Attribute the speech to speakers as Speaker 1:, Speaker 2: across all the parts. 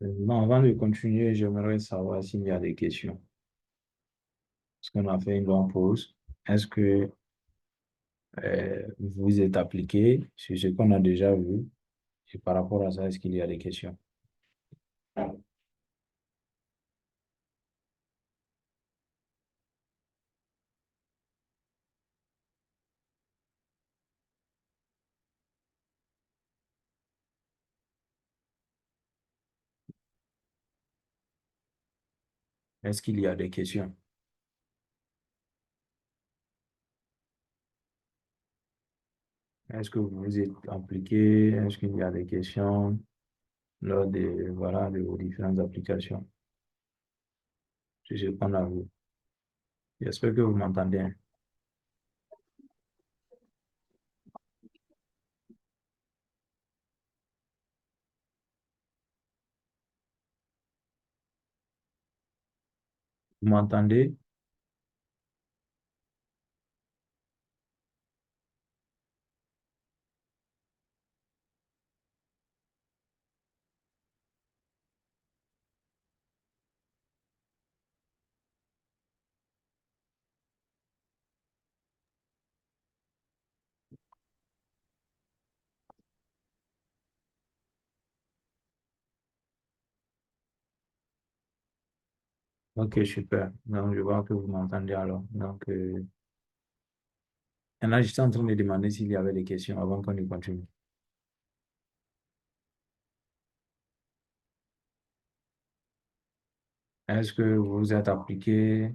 Speaker 1: Non, avant de continuer, j'aimerais savoir s'il y a des questions. Parce qu'on a fait une longue pause. Est-ce que vous êtes appliqué sur ce qu'on a déjà vu? Et par rapport à ça, est-ce qu'il y a des questions? Est-ce qu'il y a des questions? Est-ce que vous êtes appliqué? Est-ce qu'il y a des questions lors voilà, de vos différentes applications? C'est ce qu'on a vu. J'espère que vous m'entendez, hein. Vous m'entendez? Ok, super. Donc, je vois que vous m'entendez alors. Donc, et là, j'étais en train de demander s'il y avait des questions avant qu'on ne continue. Est-ce que vous êtes appliqué?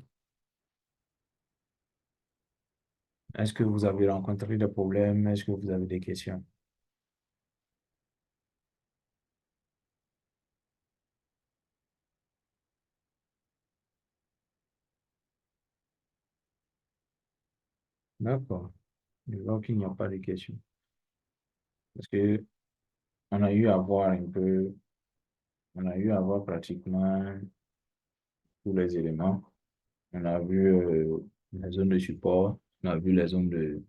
Speaker 1: Est-ce que vous avez rencontré des problèmes? Est-ce que vous avez des questions? D'accord. Je vois qu'il n'y a pas de questions. Parce que on a eu à voir un peu, on a eu à voir pratiquement tous les éléments. On a vu les zones de support, on a vu les zones de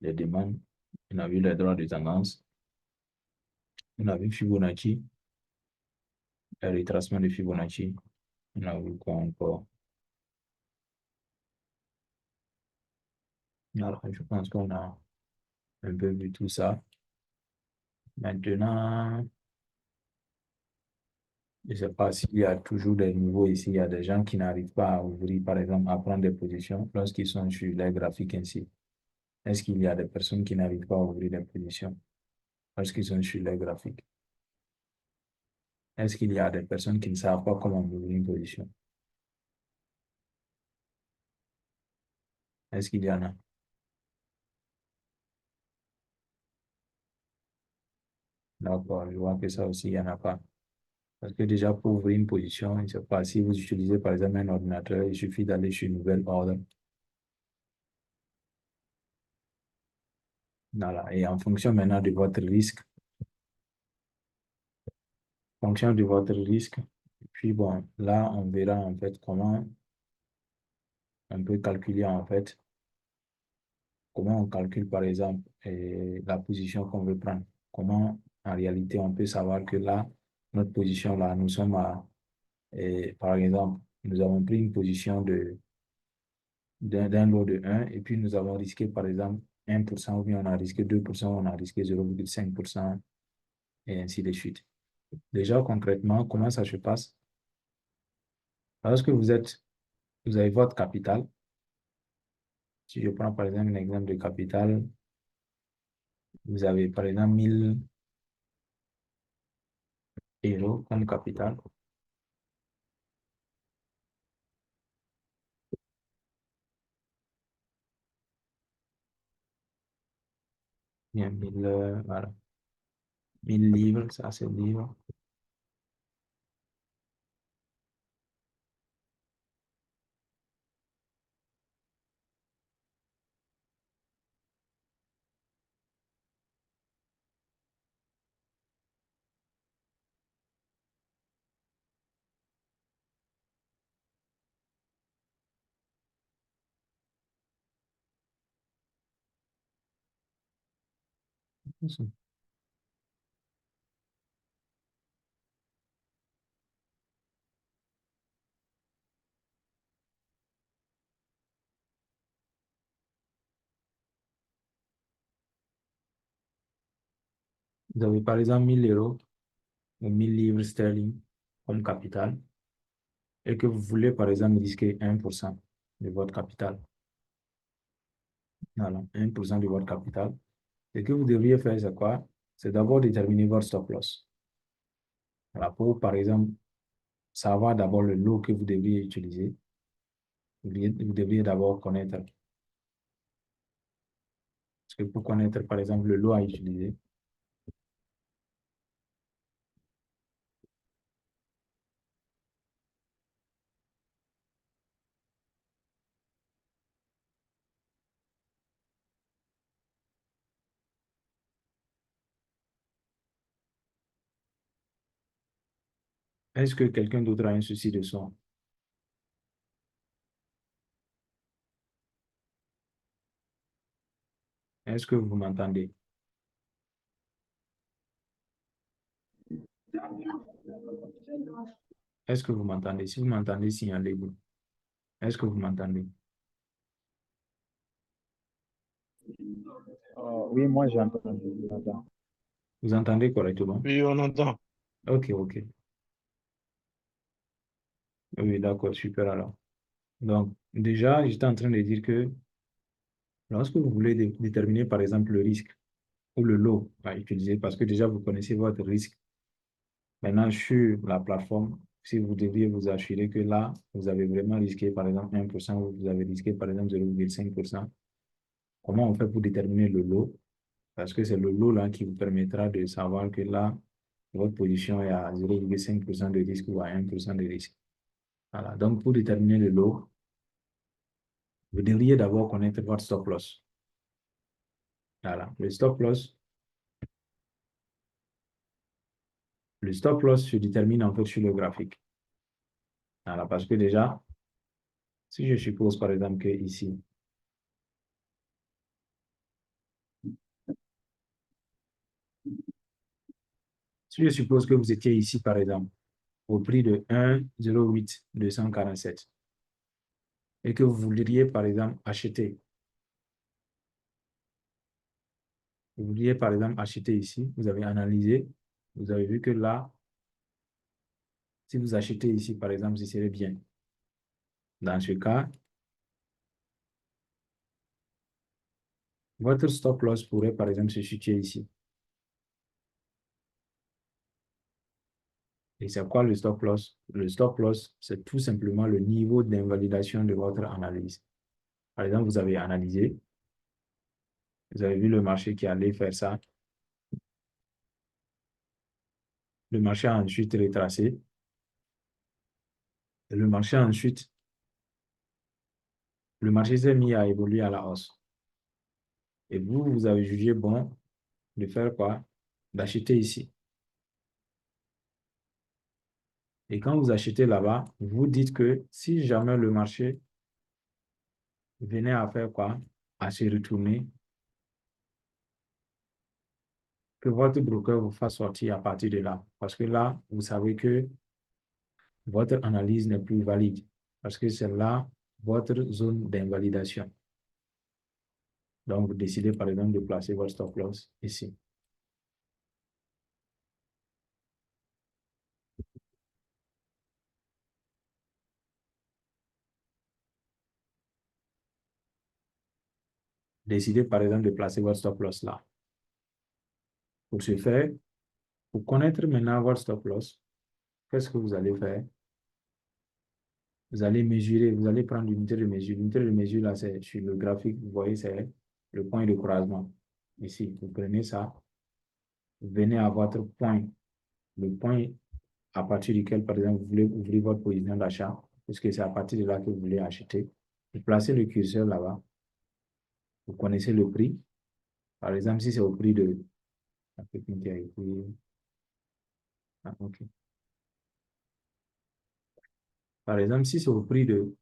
Speaker 1: demande, on a vu les droits de tendance, on a vu Fibonacci, le retracement de Fibonacci, on a vu quoi encore? Alors, je pense qu'on a un peu vu tout ça. Maintenant, je ne sais pas s'il y a toujours des niveaux ici. Il y a des gens qui n'arrivent pas à ouvrir, par exemple, à prendre des positions lorsqu'ils sont sur les graphiques ainsi. Est-ce qu'il y a des personnes qui n'arrivent pas à ouvrir des positions lorsqu'ils sont sur les graphiques? Est-ce qu'il y a des personnes qui ne savent pas comment ouvrir une position? Est-ce qu'il y en a? D'accord, je vois que ça aussi, il n'y en a pas. Parce que déjà, pour ouvrir une position, je ne sais pas, si vous utilisez par exemple un ordinateur, il suffit d'aller sur Nouvelle Ordre. Voilà. Et en fonction maintenant de votre risque, fonction de votre risque. Puis bon, là, on verra en fait comment on peut calculer en fait, comment on calcule par exemple la position qu'on veut prendre. Comment en réalité on peut savoir que là, notre position là, nous sommes à, par exemple, nous avons pris une position d'un lot de un et puis nous avons risqué par exemple 1% ou bien on a risqué 2%, on a risqué 0,5% et ainsi de suite. Déjà concrètement, comment ça se passe? Lorsque vous avez votre capital. Si je prends par exemple un exemple de capital, vous avez par exemple 1 000 € comme capital. Bien, 1000, voilà. 1 000 livres, ça c'est livres. Vous avez par exemple 1000 euros ou 1000 livres sterling comme capital et que vous voulez par exemple risquer 1% de votre capital. Voilà, 1% de votre capital. Ce que vous devriez faire, c'est quoi? C'est d'abord déterminer votre stop loss. Voilà, pour par exemple savoir d'abord le lot que vous devriez utiliser. Vous devriez d'abord connaître. Parce que pour connaître par exemple le lot à utiliser, est-ce que quelqu'un d'autre a un souci de son? Est-ce que vous m'entendez? Est-ce que vous m'entendez? Si vous m'entendez, signalez-vous. Est-ce que vous m'entendez?
Speaker 2: Oui, moi j'entends. J'entends.
Speaker 1: Vous entendez correctement?
Speaker 3: Oui, on entend.
Speaker 1: Ok, ok. Oui, d'accord, super alors. Donc, déjà, j'étais en train de dire que lorsque vous voulez déterminer, par exemple, le risque ou le lot à utiliser, parce que déjà, vous connaissez votre risque. Maintenant, sur la plateforme, si vous deviez vous assurer que là, vous avez vraiment risqué, par exemple, 1%, ou vous avez risqué, par exemple, 0,5%, comment on fait pour déterminer le lot? Parce que c'est le lot là qui vous permettra de savoir que là, votre position est à 0,5% de risque ou à 1% de risque. Voilà. Donc, pour déterminer le lot, vous devriez d'abord connaître votre stop loss. Voilà. Le stop loss se détermine en fait sur le graphique. Voilà. Parce que déjà, si je suppose par exemple que ici, si je suppose que vous étiez ici par exemple, au prix de 1,08 247 et que vous voudriez par exemple acheter, vous vouliez par exemple acheter ici, vous avez analysé, vous avez vu que là, si vous achetez ici par exemple, ce serait bien. Dans ce cas, votre stop loss pourrait par exemple se situer ici. Et c'est quoi le stop loss? Le stop loss, c'est tout simplement le niveau d'invalidation de votre analyse. Par exemple, vous avez analysé, vous avez vu le marché qui allait faire ça. Le marché a ensuite retracé. Et le marché ensuite, le marché s'est mis à évoluer à la hausse. Et vous, vous avez jugé bon de faire quoi? D'acheter ici. Et quand vous achetez là-bas, vous dites que si jamais le marché venait à faire quoi? À se retourner, que votre broker vous fasse sortir à partir de là. Parce que là, vous savez que votre analyse n'est plus valide. Parce que c'est là votre zone d'invalidation. Donc, vous décidez par exemple de placer votre stop loss ici. Décidez par exemple de placer votre stop loss là. Pour ce faire, pour connaître maintenant votre stop loss, qu'est-ce que vous allez faire? Vous allez mesurer, vous allez prendre l'unité de mesure. L'unité de mesure, là, c'est sur le graphique, vous voyez, c'est le point de croisement. Ici, vous prenez ça, vous venez à votre point, le point à partir duquel, par exemple, vous voulez ouvrir votre position d'achat, puisque c'est à partir de là que vous voulez acheter. Vous placez le curseur là-bas, vous connaissez le prix. Par exemple, si c'est au prix de... Ah, ok. Par exemple, si c'est au prix de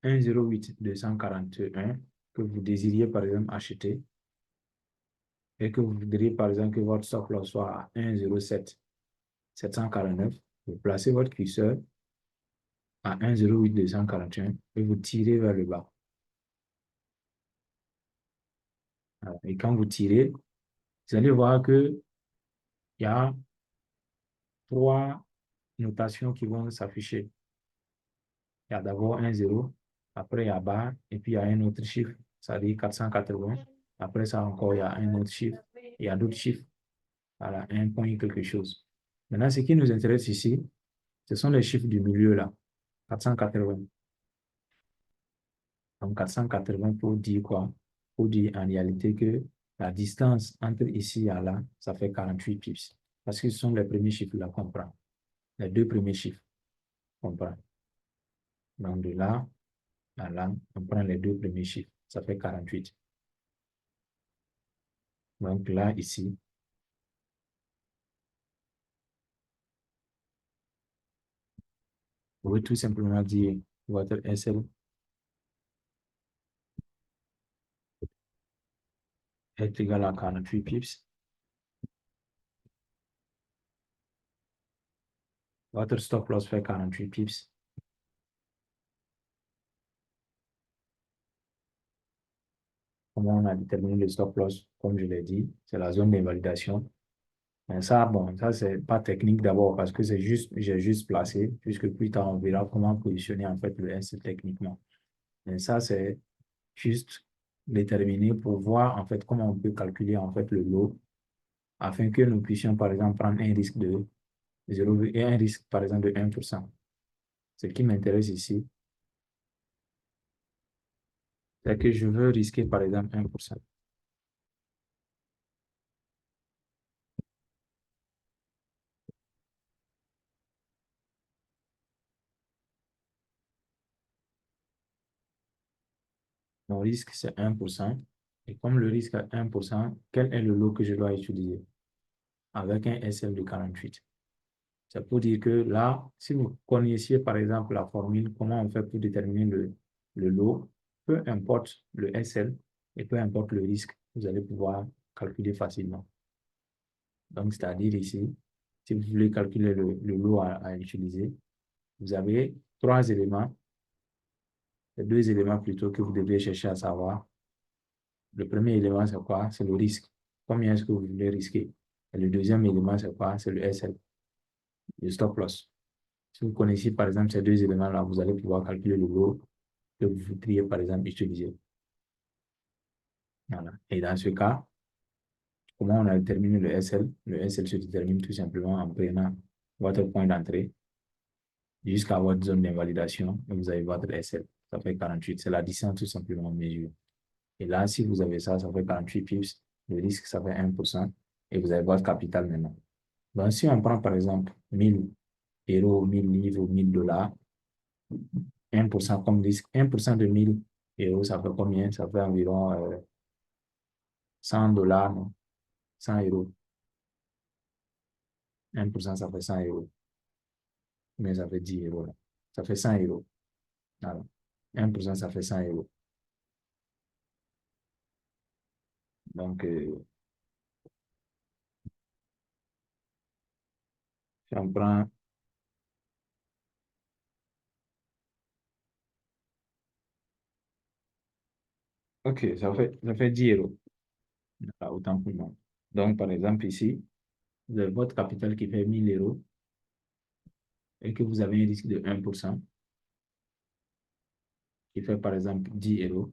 Speaker 1: 1,08 241 que vous désiriez, par exemple, acheter, et que vous voudriez, par exemple, que votre stop loss soit à 1,07 749, vous placez votre curseur à 1,08 241 et vous tirez vers le bas. Voilà. Et quand vous tirez, vous allez voir que il y a trois notations qui vont s'afficher. Il y a d'abord un 0, après il y a barre, et puis il y a un autre chiffre, ça dit 480. Après ça encore, il y a un autre chiffre, il y a d'autres chiffres. Voilà, un point quelque chose. Maintenant, ce qui nous intéresse ici, ce sont les chiffres du milieu là, 480. Donc 480 pour dire quoi? Pour dire en réalité que la distance entre ici et là, ça fait 48 pips. Parce que ce sont les premiers chiffres là qu'on prend. Les deux premiers chiffres qu'on prend. Donc de là à là, on prend les deux premiers chiffres. Ça fait 48. Donc là, ici, vous pouvez tout simplement dire votre SL est égal à 48 pips. Votre stop loss fait 48 pips. Comment on a déterminé le stop loss? Comme je l'ai dit, c'est la zone d'invalidation. Mais ça, bon, ça, c'est pas technique d'abord parce que j'ai juste placé, puisque plus tard, on verra comment positionner en fait le S techniquement. Mais ça, c'est juste déterminé pour voir en fait comment on peut calculer en fait le lot afin que nous puissions par exemple prendre un risque de 0 et un risque par exemple de 1%. Ce qui m'intéresse ici, c'est que je veux risquer par exemple 1%. Mon risque, c'est 1%. Et comme le risque est 1%, quel est le lot que je dois utiliser? Avec un SL de 48. C'est pour dire que là, si vous connaissiez par exemple la formule, comment on fait pour déterminer le lot, peu importe le SL et peu importe le risque, vous allez pouvoir calculer facilement. Donc, c'est-à-dire ici, si vous voulez calculer le lot à utiliser, vous avez trois éléments, deux éléments plutôt que vous devez chercher à savoir. Le premier élément, c'est quoi? C'est le risque. Combien est-ce que vous voulez risquer? Et le deuxième élément, c'est quoi? C'est le SL, le stop loss. Si vous connaissez par exemple ces deux éléments-là, vous allez pouvoir calculer le lot que vous voudriez par exemple utiliser. Voilà. Et dans ce cas, comment on a déterminé le SL? Le SL se détermine tout simplement en prenant votre point d'entrée jusqu'à votre zone d'invalidation et vous avez votre SL. Ça fait 48. C'est la distance tout simplement mesurée. Et là, si vous avez ça, ça fait 48 pips. Le risque, ça fait 1%. Et vous avez votre capital maintenant. Donc, si on prend par exemple 1000 euros, 1000 livres ou 1000 dollars, 1% comme risque, 1% de 1000 euros, ça fait combien? Ça fait environ 100 dollars, non? 100 euros. 1%, ça fait 100 euros. Mais ça fait 10 euros. Là. Ça fait 100 euros. Voilà. 1%, ça fait 100 euros. Donc, si on prend, OK, ça fait 10 euros. Voilà, autant pour moi. Donc, par exemple, ici, vous avez votre capital qui fait 1000 euros et que vous avez un risque de 1%, qui fait par exemple 10 euros.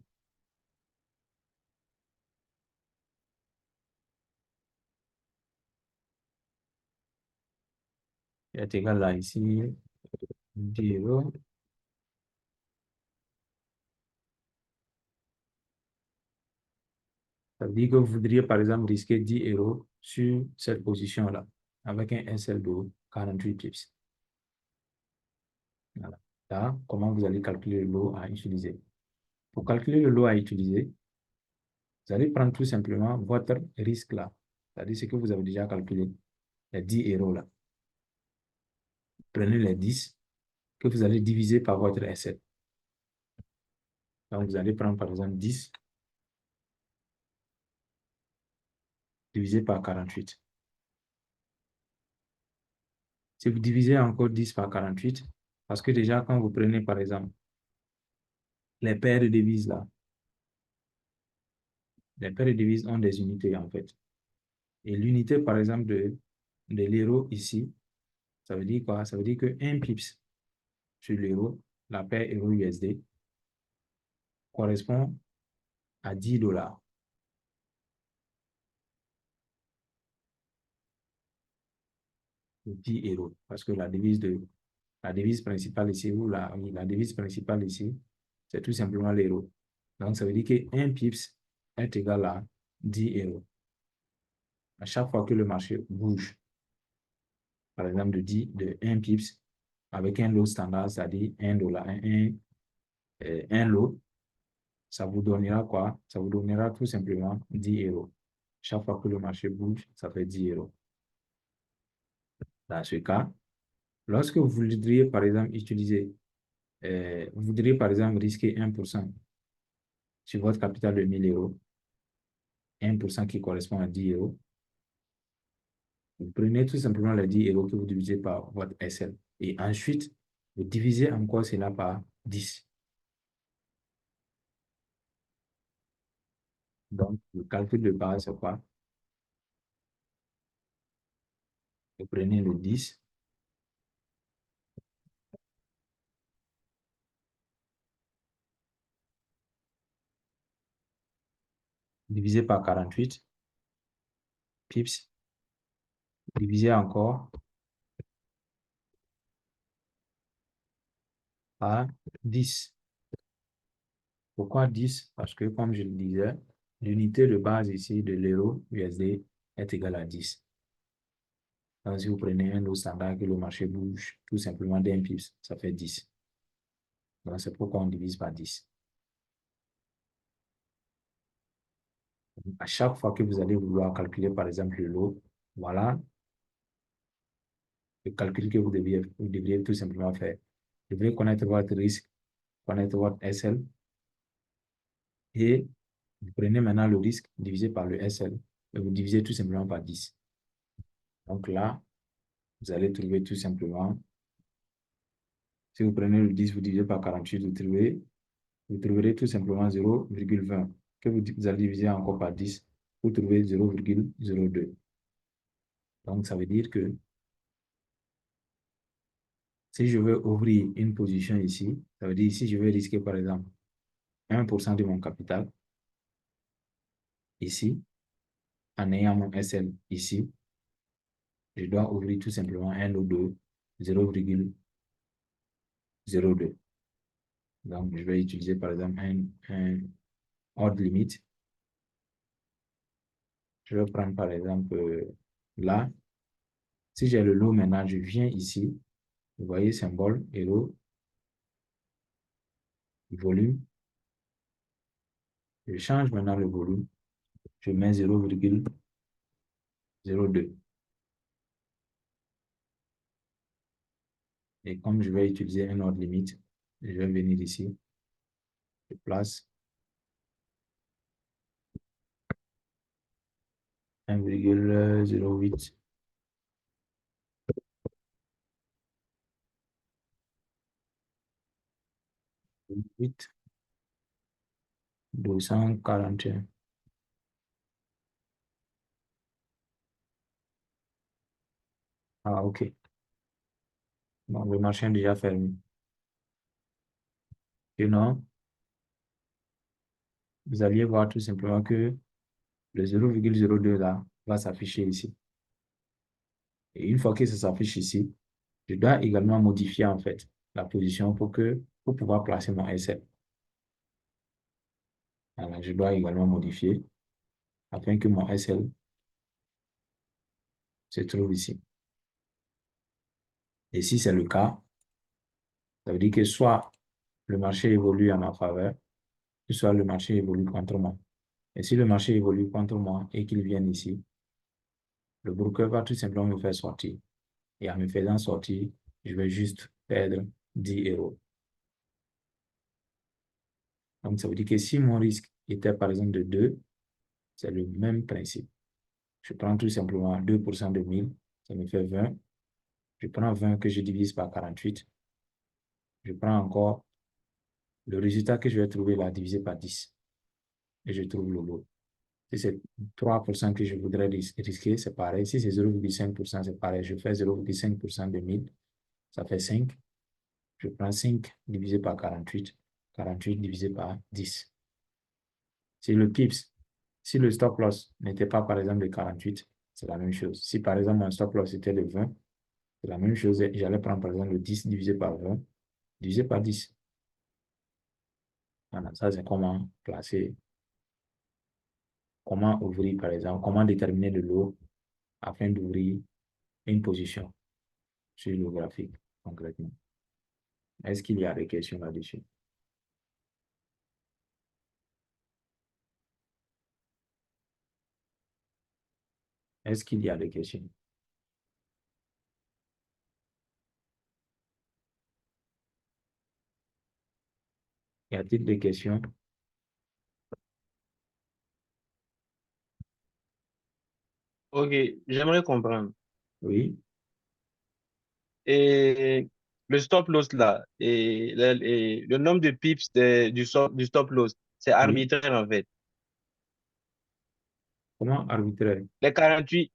Speaker 1: Il est égal à ici, 10 euros. Ça veut dire que vous voudriez, par exemple, risquer 10 euros sur cette position-là, avec un SL de 48 pips. Voilà. Là, comment vous allez calculer le lot à utiliser? Pour calculer le lot à utiliser, vous allez prendre tout simplement votre risque là, c'est-à-dire ce que vous avez déjà calculé, les 10 euros là. Prenez les 10 que vous allez diviser par votre SL. Donc, vous allez prendre par exemple 10 divisé par 48. Si vous divisez encore 10 par 48, parce que déjà, quand vous prenez par exemple les paires de devises là, les paires de devises ont des unités en fait. Et l'unité, par exemple, de l'euro ici, ça veut dire quoi? Ça veut dire que 1 pips sur l'euro, la paire euro-USD, correspond à 10 dollars. Ou 10 euros. Parce que la devise principale ici, ou la devise principale ici, c'est tout simplement l'euro. Donc, ça veut dire que 1 pips est égal à 10 euros. À chaque fois que le marché bouge, par exemple de 1 pips, avec un lot standard, c'est-à-dire 1 dollar, un lot, ça vous donnera quoi? Ça vous donnera tout simplement 10 euros. Chaque fois que le marché bouge, ça fait 10 euros. Dans ce cas, lorsque vous voudriez, par exemple, vous voudriez, par exemple, risquer 1% sur votre capital de 1000 euros, 1% qui correspond à 10 euros, vous prenez tout simplement les 10 euros que vous divisez par votre SL. Et ensuite, vous divisez encore cela par 10. Donc, le calcul de base, c'est quoi? Vous prenez le 10, divisé par 48, pips, divisé encore par 10. Pourquoi 10? Parce que, comme je le disais, l'unité de base ici de l'euro USD est égale à 10. Donc, si vous prenez un lot standard que le marché bouge tout simplement d'un pips, ça fait 10. Donc, c'est pourquoi on divise par 10. À chaque fois que vous allez vouloir calculer, par exemple, le lot, voilà le calcul que vous devriez tout simplement faire. Vous devez connaître votre risque, connaître votre SL, et vous prenez maintenant le risque divisé par le SL, et vous divisez tout simplement par 10. Donc là, vous allez trouver tout simplement, si vous prenez le 10, vous divisez par 48, vous trouverez tout simplement 0,20, que vous allez diviser encore par 10, vous trouvez 0,02. Donc, ça veut dire que si je veux ouvrir une position ici, ça veut dire si je veux risquer par exemple 1% de mon capital ici, en ayant mon SL ici, je dois ouvrir tout simplement un lot de 0,02. Donc, je vais utiliser par exemple un ordre limite. Je vais prendre par exemple là. Si j'ai le lot maintenant, je viens ici. Vous voyez, symbole, euro, volume. Je change maintenant le volume. Je mets 0,02. Et comme je vais utiliser un ordre limite, je vais venir ici. Je place 1,08. 8, 241. Ah, OK. Donc, le marché est déjà fermé. Sinon, vous alliez voir tout simplement que le 0,02 là va s'afficher ici. Et une fois que ça s'affiche ici, je dois également modifier en fait la position pour pouvoir placer mon SL. Alors, je dois également modifier afin que mon SL se trouve ici. Et si c'est le cas, ça veut dire que soit le marché évolue en ma faveur, soit le marché évolue contre moi. Et si le marché évolue contre moi et qu'il vienne ici, le broker va tout simplement me faire sortir. Et en me faisant sortir, je vais juste perdre 10 euros. Donc, ça veut dire que si mon risque était par exemple de 2, c'est le même principe. Je prends tout simplement 2% de 1000, ça me fait 20. Je prends 20 que je divise par 48. Je prends encore le résultat que je vais trouver là divisé par 10. Et je trouve le lot. Si c'est 3% que je voudrais risquer, c'est pareil. Si c'est 0,5%, c'est pareil. Je fais 0,5% de 1000, ça fait 5. Je prends 5 divisé par 48. 48 divisé par 10. Si le pips, si le stop loss n'était pas, par exemple, de 48, c'est la même chose. Si, par exemple, mon stop loss était de 20, c'est la même chose. J'allais prendre, par exemple, le 10 divisé par 20, divisé par 10. Voilà, ça, c'est comment placer, comment ouvrir, par exemple, comment déterminer le lot afin d'ouvrir une position sur le graphique, concrètement. Est-ce qu'il y a des questions là-dessus? Est-ce qu'il y a des questions? Y a-t-il des questions?
Speaker 3: Ok, j'aimerais comprendre.
Speaker 1: Oui,
Speaker 3: Et le stop loss là, et le nombre de pips du stop loss, c'est
Speaker 1: oui.
Speaker 3: arbitraire en fait.
Speaker 1: Comment arbitraire?
Speaker 3: Les 48,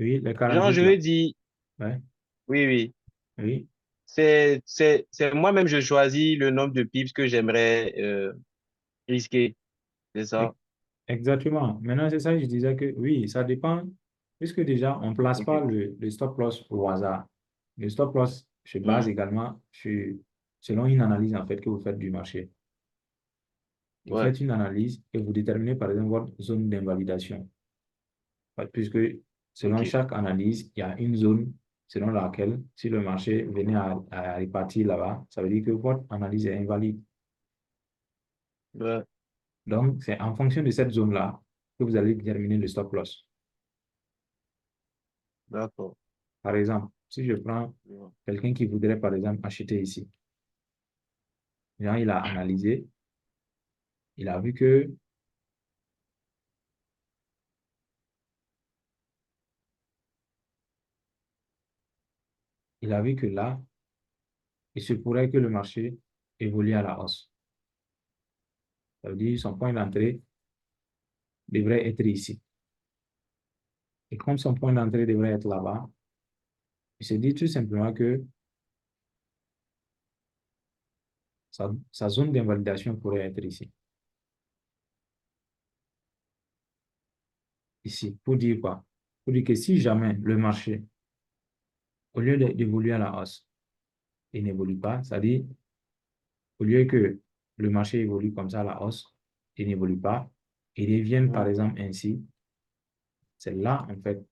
Speaker 1: Oui, les
Speaker 3: genre
Speaker 1: 48
Speaker 3: je
Speaker 1: là.
Speaker 3: veux dire,
Speaker 1: Ouais,
Speaker 3: oui, oui,
Speaker 1: oui.
Speaker 3: c'est moi-même je choisis le nombre de pips que j'aimerais risquer, c'est
Speaker 1: E-
Speaker 3: ça?
Speaker 1: Exactement. Maintenant, c'est ça que je disais que oui, ça dépend, puisque déjà, on ne place pas
Speaker 3: Ok.
Speaker 1: le stop loss au hasard. Le stop loss se base
Speaker 3: Hmm.
Speaker 1: également selon une analyse en fait que vous faites du marché. Vous
Speaker 3: Ouais.
Speaker 1: faites une analyse et vous déterminez par exemple votre zone d'invalidation. Puisque selon
Speaker 3: Ok.
Speaker 1: chaque analyse, il y a une zone selon laquelle, si le marché venait à repartir là-bas, ça veut dire que votre analyse est invalide.
Speaker 3: Ouais.
Speaker 1: Donc, c'est en fonction de cette zone-là que vous allez déterminer le stop loss.
Speaker 3: D'accord.
Speaker 1: Par exemple, si je prends
Speaker 3: Ouais.
Speaker 1: quelqu'un qui voudrait, par exemple, acheter ici, genre, il a analysé, il a vu que, il a vu que là, il se pourrait que le marché évolue à la hausse. Ça veut dire son point d'entrée devrait être ici. Et comme son point d'entrée devrait être là-bas, il se dit tout simplement que sa zone d'invalidation pourrait être ici. Ici, pour dire quoi? Pour dire que si jamais le marché, au lieu d'évoluer à la hausse, il n'évolue pas, c'est-à-dire, au lieu que le marché évolue comme ça à la hausse, il n'évolue pas, il revienne par
Speaker 3: Hmm.
Speaker 1: exemple ainsi, c'est là, en fait,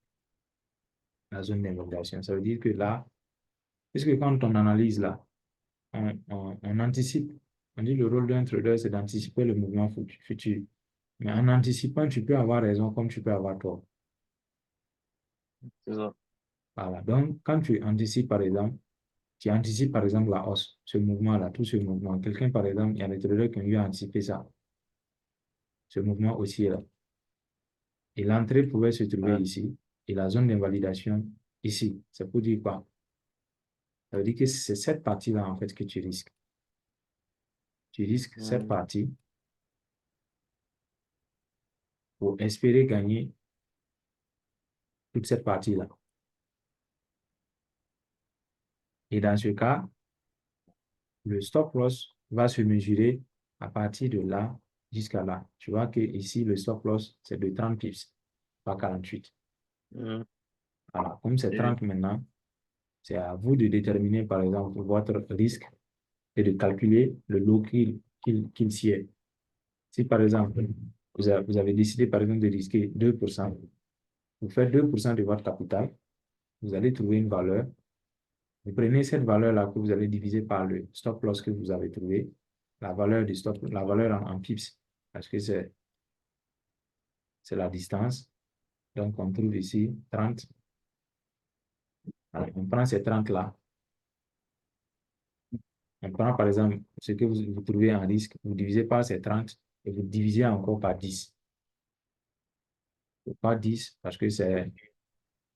Speaker 1: la zone d'invalidation. Ça veut dire que là, puisque quand on analyse là, on anticipe, on dit le rôle d'un trader, c'est d'anticiper le mouvement futur. Mais en anticipant, tu peux avoir raison comme tu peux avoir tort.
Speaker 3: C'est ça.
Speaker 1: Voilà. Donc, quand tu anticipes, par exemple, tu anticipes, par exemple, la hausse, ce mouvement-là, tout ce mouvement. Quelqu'un, par exemple, il y a des traders qui ont eu à anticiper ça, ce mouvement aussi là. Et l'entrée pouvait se trouver
Speaker 3: Ouais.
Speaker 1: ici, et la zone d'invalidation ici. Ça peut dire quoi? Ça veut dire que c'est cette partie-là, en fait, que tu risques. Tu risques cette
Speaker 3: Hmm.
Speaker 1: partie pour espérer gagner toute cette partie-là. Et dans ce cas, le stop loss va se mesurer à partir de là jusqu'à là. Tu vois que ici, le stop loss, c'est de 30 pips, pas 48.
Speaker 3: Hmm.
Speaker 1: Voilà. Comme c'est
Speaker 3: Et-
Speaker 1: 30 maintenant, c'est à vous de déterminer, par exemple, votre risque et de calculer le lot qu'il sied. Si, par exemple, vous avez décidé, par exemple, de risquer 2%, vous faites 2% de votre capital, vous allez trouver une valeur. Vous prenez cette valeur-là que vous allez diviser par le stop loss que vous avez trouvé, la valeur du stop, la valeur en pips, parce que c'est la distance. Donc, on trouve ici 30. Alors, on prend ces 30-là. On prend, par exemple, ce que vous trouvez en risque, vous divisez par ces 30 et vous divisez encore par 10. Pas 10 parce que c'est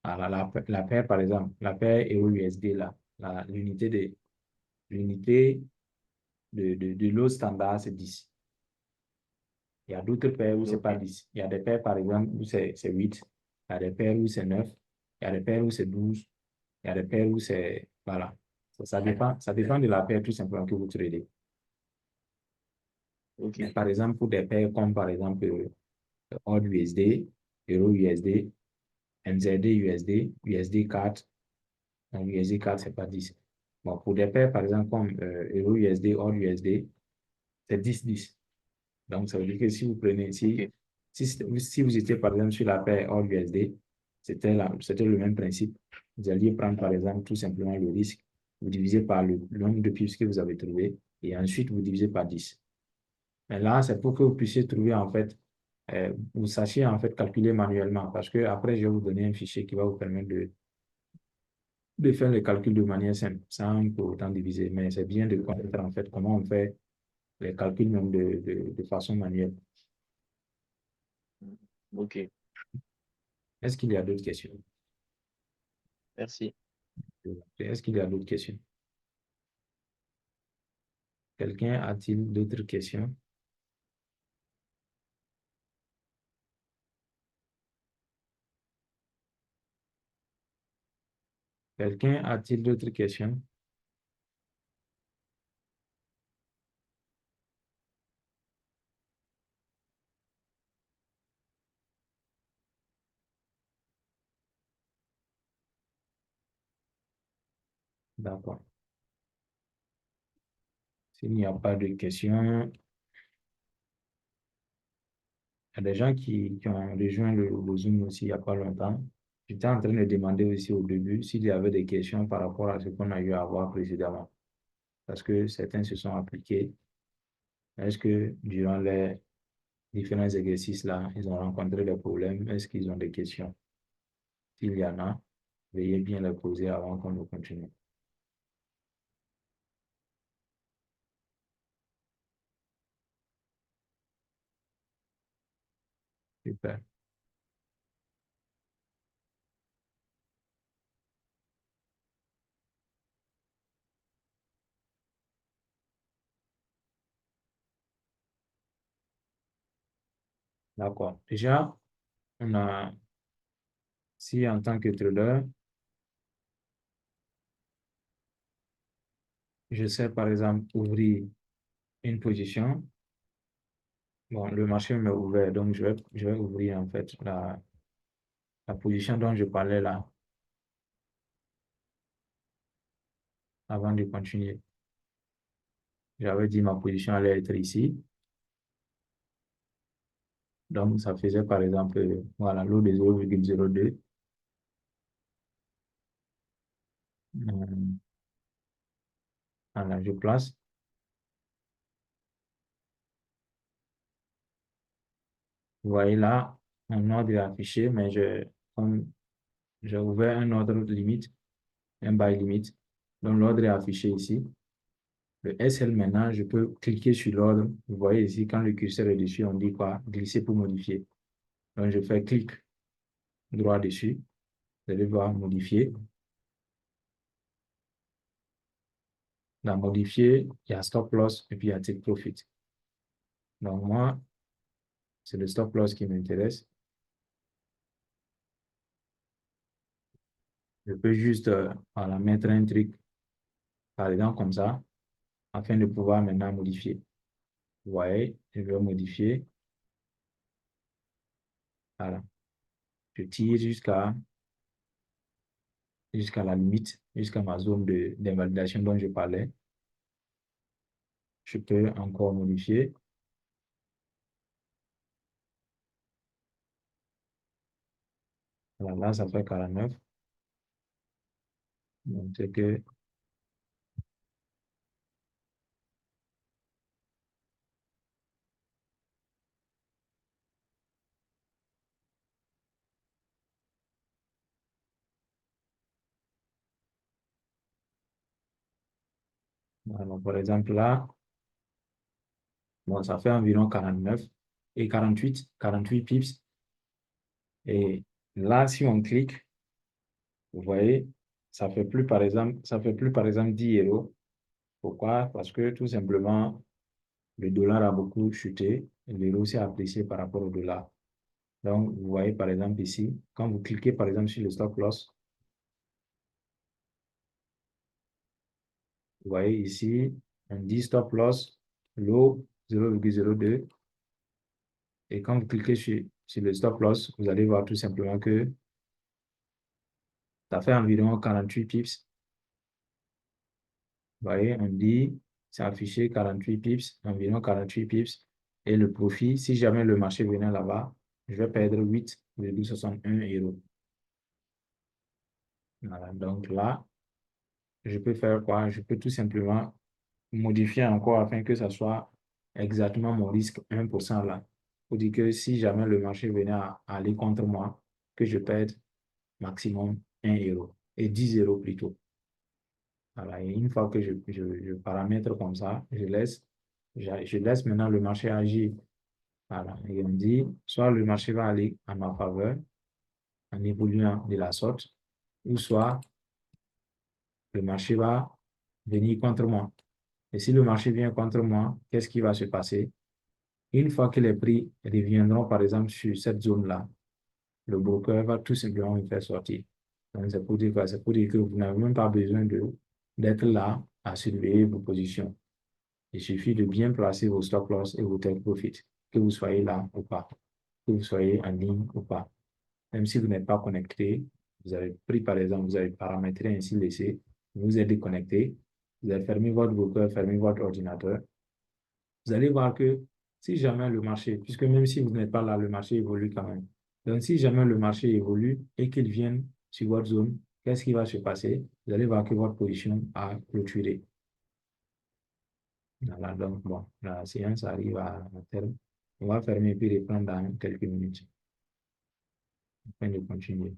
Speaker 1: la paire, par exemple, la paire euro-USD, là, l'unité de l'eau standard, c'est 10. Il y a d'autres paires où c'est pas
Speaker 3: Ok.
Speaker 1: 10. Il y a des paires, par exemple, où c'est 8. Il y a des paires où c'est 9. Il y a des paires où c'est 12. Il y a des paires où c'est... Voilà. Ça dépend de la paire tout simplement que vous tradez. Mais
Speaker 3: Ok.
Speaker 1: par exemple, pour des paires comme par exemple AUD USD, Euro USD, NZD USD, USD 4, donc USD 4, c'est pas 10. Bon, pour des paires, par exemple, comme Euro USD, AUD USD, c'est 10-10. Donc, ça veut dire que si vous prenez,
Speaker 3: Ok.
Speaker 1: si vous étiez par exemple sur la paire hors USD, c'était le même principe. Vous alliez prendre par exemple tout simplement le risque, vous divisez par le nombre de pips que vous avez trouvé et ensuite vous divisez par 10. Mais là, c'est pour que vous puissiez trouver en fait, vous sachiez en fait calculer manuellement parce que après, je vais vous donner un fichier qui va vous permettre de faire les calculs de manière simple, sans pour autant diviser. Mais c'est bien de connaître en fait comment on fait les calculs même de façon manuelle.
Speaker 3: Ok.
Speaker 1: Est-ce qu'il y a d'autres questions?
Speaker 3: Merci.
Speaker 1: Est-ce qu'il y a d'autres questions? Quelqu'un a-t-il d'autres questions? Quelqu'un a-t-il d'autres questions? D'accord. S'il n'y a pas de questions, il y a des gens qui ont rejoint le Zoom aussi il n'y a pas longtemps. J'étais en train de demander aussi au début s'il y avait des questions par rapport à ce qu'on a eu à voir précédemment. Parce que certains se sont appliqués. Est-ce que durant les différents exercices là, ils ont rencontré des problèmes? Est-ce qu'ils ont des questions? S'il y en a, veuillez bien les poser avant qu'on ne continue. Super. D'accord. Déjà, on a, si en tant que trader, je sais par exemple ouvrir une position, bon, le marché m'est ouvert, donc je vais ouvrir en fait la position dont je parlais là, avant de continuer. J'avais dit ma position allait être ici, donc ça faisait par exemple, voilà, l'eau de 0,02. Voilà, je place. Vous voyez là, mon ordre est affiché, mais comme j'ai ouvert un ordre limite, un buy limite, donc l'ordre est affiché ici. Le SL maintenant, je peux cliquer sur l'ordre. Vous voyez ici, quand le curseur est dessus, on dit quoi? Glisser pour modifier. Donc, je fais clic droit dessus. Vous allez voir modifier. Dans modifier, il y a stop loss et puis il y a take profit. Donc, moi, c'est le stop loss qui m'intéresse. Je peux juste voilà, mettre un truc, par exemple, comme ça, afin de pouvoir maintenant modifier. Vous voyez, je vais modifier. Voilà. Je tire jusqu'à la limite, jusqu'à ma zone d'invalidation dont je parlais. Je peux encore modifier. Voilà, là, ça fait 49. Donc, c'est que, voilà, par exemple, là, bon, ça fait environ 49 et 48 pips. Et là, si on clique, vous voyez, ça fait plus, par exemple, 10 euros. Pourquoi? Parce que tout simplement, le dollar a beaucoup chuté. l'euro s'est apprécié par rapport au dollar. Donc, vous voyez par exemple ici, quand vous cliquez par exemple sur le stop loss, vous voyez ici, on dit stop loss, low 0,02. Et quand vous cliquez sur le stop loss, vous allez voir tout simplement que ça fait environ 48 pips. Vous voyez, on dit, c'est affiché 48 pips, environ 48 pips. Et le profit, si jamais le marché venait là-bas, je vais perdre 8,61 euros. Voilà, donc là, je peux faire quoi? Je peux tout simplement modifier encore afin que ça soit exactement mon risque 1% là. Pour dire que si jamais le marché venait à aller contre moi, que je perde maximum 1 euro et 10 euros plutôt. Voilà, et une fois que je paramètre comme ça, je laisse maintenant le marché agir. Voilà, et on dit, soit le marché va aller en ma faveur en évoluant de la sorte, ou soit le marché va venir contre moi. Et si le marché vient contre moi, qu'est-ce qui va se passer? Une fois que les prix reviendront, par exemple, sur cette zone-là, le broker va tout simplement me faire sortir. Donc, c'est pour dire quoi? C'est pour dire que vous n'avez même pas besoin d'être là à surveiller vos positions. Il suffit de bien placer vos stop loss et vos take profit, que vous soyez là ou pas, que vous soyez en ligne ou pas. Même si vous n'êtes pas connecté, vous avez pris par exemple, vous avez paramétré ainsi laissé, vous êtes déconnecté, vous avez fermé votre broker, fermé votre ordinateur. Vous allez voir que si jamais le marché, puisque même si vous n'êtes pas là, le marché évolue quand même. Donc, si jamais le marché évolue et qu'il vienne sur votre zone, qu'est-ce qui va se passer? Vous allez voir que votre position a clôturé. Voilà, donc, bon, la séance arrive à terme. On va fermer puis reprendre dans quelques minutes afin de continuer.